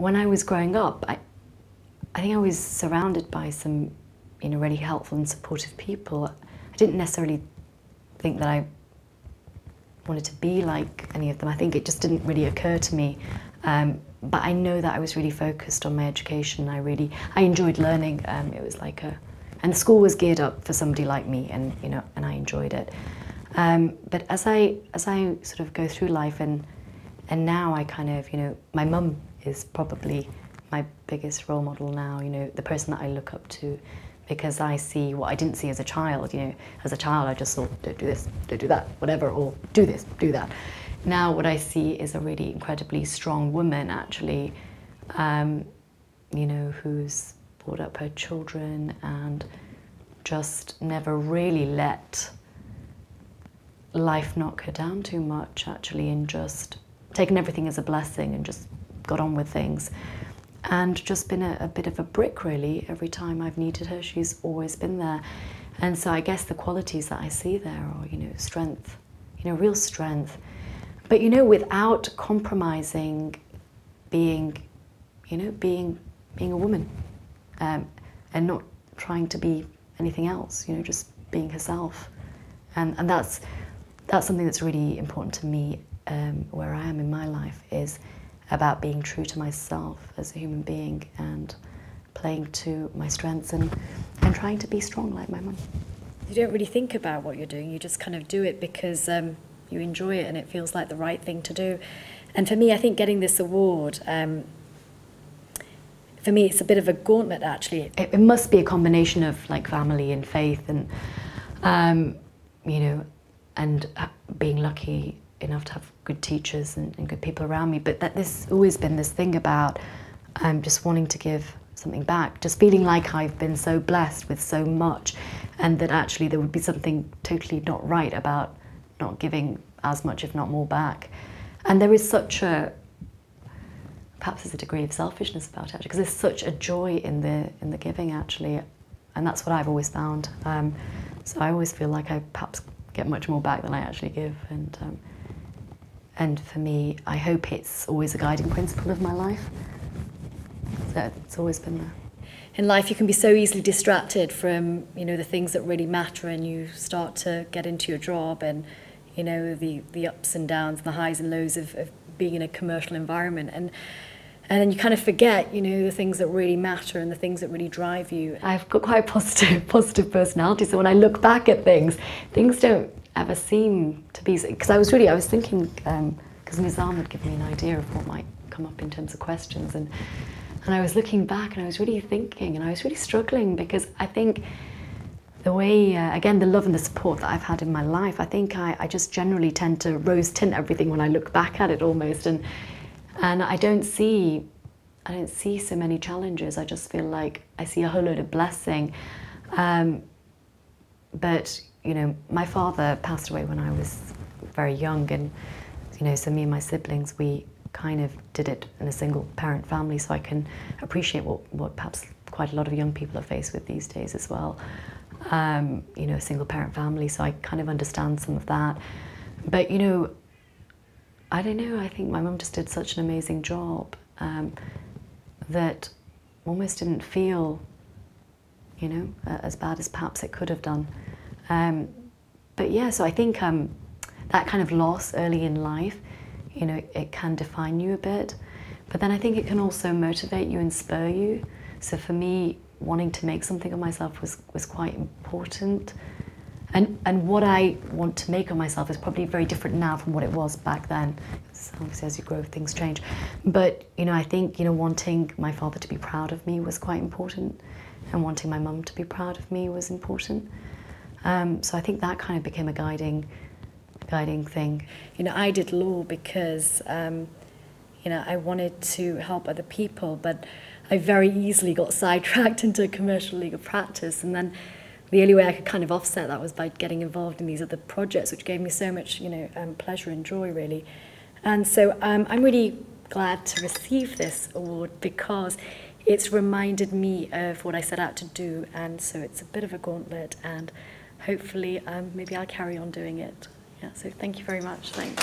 when I was growing up, I think I was surrounded by some, you know, really helpful and supportive people. I didn't necessarily think that I wanted to be like any of them. I think it just didn't really occur to me. But I know that I was really focused on my education. I enjoyed learning. It was like and the school was geared up for somebody like me, and you know, and I enjoyed it. But as I sort of go through life, and now I kind of, you know, my mum is probably my biggest role model now. You know, the person that I look up to, because I see what I didn't see as a child. You know, as a child, I just thought, don't do this, don't do that, whatever, or do this, do that. Now what I see is a really incredibly strong woman, actually, you know, who's brought up her children and just never really let life knock her down too much, actually, and just taken everything as a blessing and just got on with things. And just been a bit of a brick, really. Every time I've needed her, she's always been there. And so I guess the qualities that I see there are, you know, strength, you know, real strength. But, you know, without compromising being, you know, being a woman, and not trying to be anything else, you know, just being herself. And that's something that's really important to me, where I am in my life, is about being true to myself as a human being and playing to my strengths and trying to be strong like my mum. You don't really think about what you're doing, you just kind of do it because you enjoy it and it feels like the right thing to do. And for me, I think getting this award, for me, it's a bit of a gauntlet, actually. It must be a combination of like family and faith and, you know, and being lucky enough to have good teachers and good people around me. But that there's always been this thing about just wanting to give something back, just feeling like I've been so blessed with so much, and that actually there would be something totally not right about not giving as much, if not more, back. And there is such a, perhaps there's a degree of selfishness about it, because there's such a joy in the giving, actually, and that's what I've always found. So I always feel like I perhaps get much more back than I actually give, and for me, I hope it's always a guiding principle of my life. So it's always been there. In life, you can be so easily distracted from, you know, the things that really matter, and you start to get into your job and, you know, the ups and downs, the highs and lows of being in a commercial environment, and then you kind of forget, you know, the things that really matter and the things that really drive you. I've got quite a positive personality, so when I look back at things don't ever seem to be, because I was thinking, because Nizam had given me an idea of what might come up in terms of questions, and I was looking back and I was really thinking, and I was really struggling, because I think the way, again, the love and the support that I've had in my life, I think I just generally tend to rose tint everything when I look back at it almost, and I don't see so many challenges. I just feel like I see a whole load of blessing. But, you know, my father passed away when I was very young, and, you know, so me and my siblings, we kind of did it in a single parent family, so I can appreciate what perhaps quite a lot of young people are faced with these days as well. You know, a single parent family, so I kind of understand some of that. But, you know, I don't know, I think my mum just did such an amazing job that almost didn't feel, you know, as bad as perhaps it could have done. But yeah, so I think that kind of loss early in life, you know, it can define you a bit, but then I think it can also motivate you and spur you. So for me, wanting to make something of myself was quite important. And what I want to make of myself is probably very different now from what it was back then. Obviously, as you grow, things change. But, you know, I think, you know, wanting my father to be proud of me was quite important, and wanting my mum to be proud of me was important. So I think that kind of became a guiding thing. You know, I did law because, you know, I wanted to help other people, but I very easily got sidetracked into commercial legal practice, and then the only way I could kind of offset that was by getting involved in these other projects, which gave me so much, you know, pleasure and joy, really. And so I'm really glad to receive this award, because it's reminded me of what I set out to do, and so it's a bit of a gauntlet, and hopefully maybe I'll carry on doing it. Yeah, so thank you very much. Thanks.